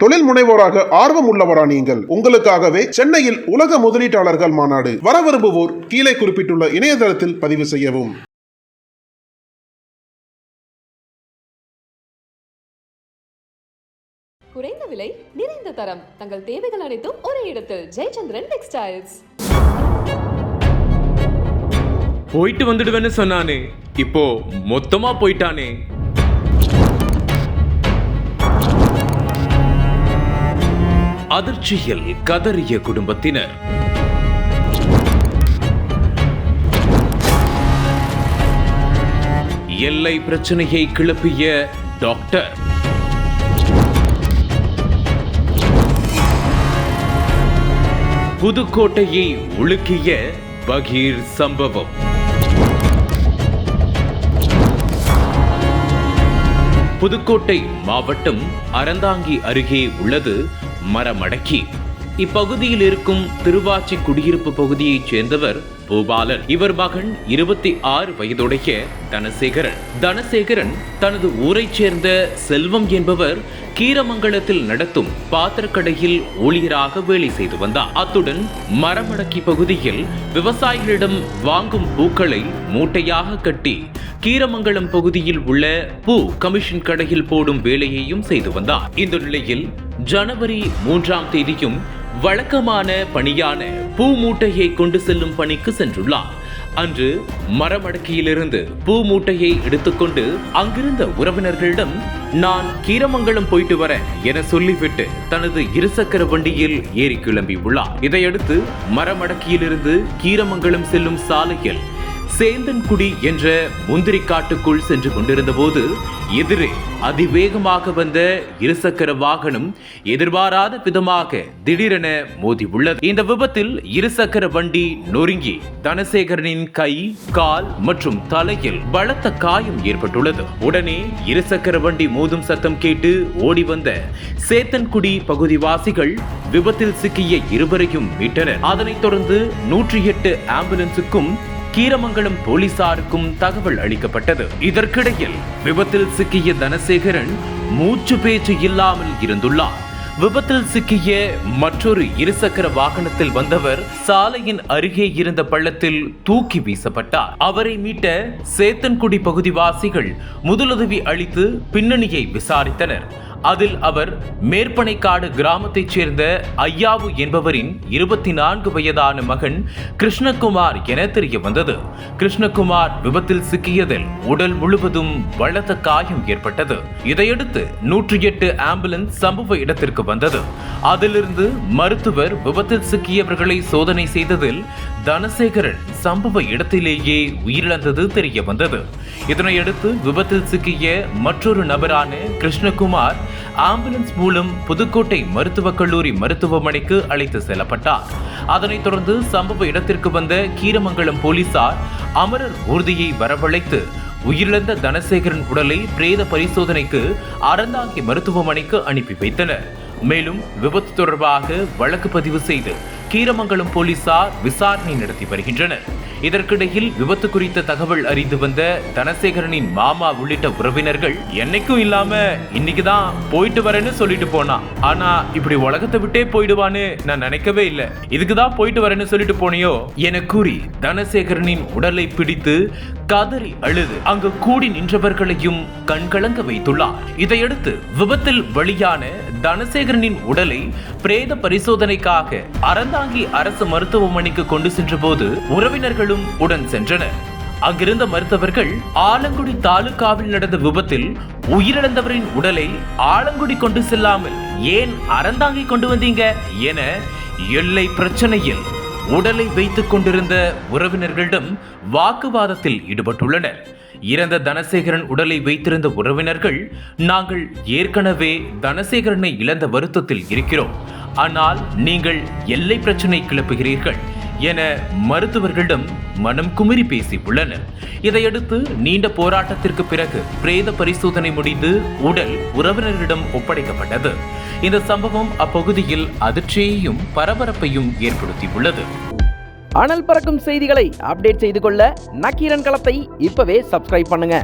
தொழில் முனைவோராக ஆர்வம் உள்ளவரா நீங்கள்? உங்களுக்காகவே சென்னையில் உலக முதலீட்டாளர்கள் மாநாடு. வர விரும்புவோர் கீழே குறிப்பிட்டுள்ள இணையதளத்தில் பதிவு செய்யவும். குறைந்த விலை, நிறைந்த தரம், தங்கள் தேவைகள் அனைத்தும் ஒரே இடத்தில். ஜெயச்சந்திரன் டெக்ஸ்டைல்ஸ். போயிட்டு வந்துடுவேன்னு சொன்னானே, இப்போ மொத்தமா போயிட்டானே. அதிர்ச்சியில் கதறிய குடும்பத்தினர். எல்லை பிரச்சனையை கிளப்பிய டாக்டர். புதுக்கோட்டையை உலுக்கிய பகீர் சம்பவம். புதுக்கோட்டை மாவட்டம் அறந்தாங்கி அருகே உள்ளது மரமடக்கி. இப்பகுதியில் இருக்கும் திருவாச்சி குடியிருப்பு பகுதியைச் சேர்ந்தவர் பூபாலன். இவர் மகன் 26 வயதுடைய தனசேகரன் தனது ஊரைச் சேர்ந்த செல்வம் என்பவர் கீரமங்கலத்தில் நடத்தும் பாத்திரக்கடையில் ஊழியராக வேலை செய்து வந்தார். அத்துடன் மரமடக்கி பகுதியில் விவசாயிகளிடம் வாங்கும் பூக்களை மூட்டையாக கட்டி கீரமங்கலம் பகுதியில் உள்ள பூ கமிஷன் கடையில் போடும் வேலையையும் செய்து வந்தார். இந்த நிலையில் ஜனவரி 3ஆம் தேதியும் வழக்கமான பணியான பூ மூட்டையை கொண்டு செல்லும் பணிக்கு சென்றுள்ளார். அன்று மரமடக்கியிலிருந்து பூ மூட்டையை எடுத்துக்கொண்டு அங்கிருந்த உறவினர்களிடம் நான் கீரமங்கலம் போயிட்டு வரேன் என சொல்லிவிட்டு தனது இருசக்கர வண்டியில் ஏறி கிளம்பி உள்ளார். இதையடுத்து மரமடக்கியிலிருந்து கீரமங்கலம் செல்லும் சாலையில் சேந்தன்குடி என்ற முந்திரி காட்டுக்குள் சென்று கொண்டிருந்த போது எதிரே அதிவேகமாக வந்த இருசக்கர வாகனம் எதிர்பாராத விதமாக திடீரென மோதி உள்ளது. இந்த விபத்தில் இருசக்கர வண்டி நொறுங்கி தனசேகரனின் கை, கால் மற்றும் தலையில் பலத்த காயம் ஏற்பட்டுள்ளது. உடனே இருசக்கர வண்டி மோதும் சத்தம் கேட்டு ஓடி வந்த சேத்தன்குடி பகுதிவாசிகள் விபத்தில் சிக்கிய இருவரையும் மீட்டனர். அதனைத் தொடர்ந்து 108 ஆம்புலன்ஸுக்கும் கீரமங்கலம் போலீசாருக்கும் தகவல் அளிக்கப்பட்டது. இதற்கிடையில் விபத்தில் சிக்கிய தனசேகரன் மூச்சு பேச்சு இல்லாமல் இருந்துள்ளார். விபத்தில் சிக்கிய மற்றொரு இருசக்கர வாகனத்தில் வந்தவர் சாலையின் அருகே இருந்த பள்ளத்தில் தூக்கி வீசப்பட்டார். அவரை மீட்ட சேத்தன்குடி பகுதிவாசிகள் முதலுதவி அளித்து பின்னணியை விசாரித்தனர். அதில் அவர் மேற்பனைக்காடு கிராமத்தைச் சேர்ந்த ஐயாவு என்பவரின் 24 வயதான மகன் கிருஷ்ணகுமார் என தெரிய வந்தது. கிருஷ்ணகுமார் விபத்தில் சிக்கியதில் உடல் முழுவதும் பலத்த காயம் ஏற்பட்டது. இதையடுத்து 108 ஆம்புலன்ஸ் சம்பவ இடத்திற்கு வந்தது. அதிலிருந்து மருத்துவர் விபத்தில் சிக்கியவர்களை சோதனை செய்ததில் தனசேகரன் சம்பவ இடத்திலேயே உயிரிழந்தது தெரிய வந்தது. இதனையடுத்து விபத்தில் சிக்கிய மற்றொரு நபரான கிருஷ்ணகுமார் ஆம்புலன்ஸ் மூலம் புதுக்கோட்டை மருத்துவக் கல்லூரி மருத்துவமனைக்கு அழைத்து செல்லப்பட்டார். அதனைத் தொடர்ந்து சம்பவ இடத்திற்கு வந்த கீரமங்கலம் போலீசார் அமரர் ஊர்தியை வரவழைத்து உயிரிழந்த தனசேகரன் உடலை பிரேத பரிசோதனைக்கு அறந்தாங்கி மருத்துவமனைக்கு அனுப்பி வைத்தனர். மேலும் விபத்து தொடர்பாக வழக்கு பதிவு செய்து கீரமங்கலம் போலீசார் விசாரணை நடத்தி வருகின்றனர். இதற்கிடையில் விபத்து குறித்த தகவல் அறிந்து வந்த தனசேகரனின் மாமா உள்ளிட்ட உறவினர்கள் என்னைக்கும் இல்லாம இன்னைக்குதான் போயிட்டு வரேன்னு சொல்லிட்டு போனா, ஆனா இப்படி உலகத்தை விட்டே போயிடுவான்னு நான் நினைக்கவே இல்லை. இதுக்குதான் போயிட்டு வரேன்னு சொல்லிட்டு போனியோ என கூறி தனசேகரனின் உடலை பிடித்து கதறி அழுது அங்கு கூடி நின்றவர்களையும் கண்கலங்க வைத்துள்ளார். இதையடுத்து விபத்தில் பலியான தனசேகரனின் உடலை பிரேத பரிசோதனைக்காக அறந்தாங்கி அரசு மருத்துவமனைக்கு கொண்டு சென்ற போது உறவினர்களும் உடன் சென்றனர். அங்கிருந்த மருத்துவர்கள் ஆலங்குடி தாலுகாவில் நடந்த விபத்தில் உயிரிழந்தவரின் உடலை ஆலங்குடி கொண்டு செல்லாமல் ஏன் அறந்தாங்கி கொண்டு வந்தீங்க என எல்லை பிரச்சனையில் உடலை வைத்துக் கொண்டிருந்த உறவினர்களிடம் வாக்குவாதத்தில் ஈடுபட்டுள்ளனர். இறந்த தனசேகரன் உடலை வைத்திருந்த உறவினர்கள் நாங்கள் ஏற்கனவே தனசேகரனை இழந்த வருத்தத்தில் இருக்கிறோம், ஆனால் நீங்கள் எல்லை பிரச்சனை கிளப்புகிறீர்கள் என மருத்துவர்களிடம் மனம் குமிறி பேசி உள்ளனர். இதையடுத்து நீண்ட போராட்டத்திற்கு பிறகு பிரேத பரிசோதனை முடிந்து உடல் உறவினரிடம் ஒப்படைக்கப்பட்டது. இந்த சம்பவம் அப்பகுதியில் அதிர்ச்சியையும் பரபரப்பையும் ஏற்படுத்தியுள்ளது. அனல் பறக்கும் செய்திகளை அப்டேட் செய்து கொள்ள நக்கீரன் களத்தை இப்பவே சப்ஸ்கிரைப் பண்ணுங்க.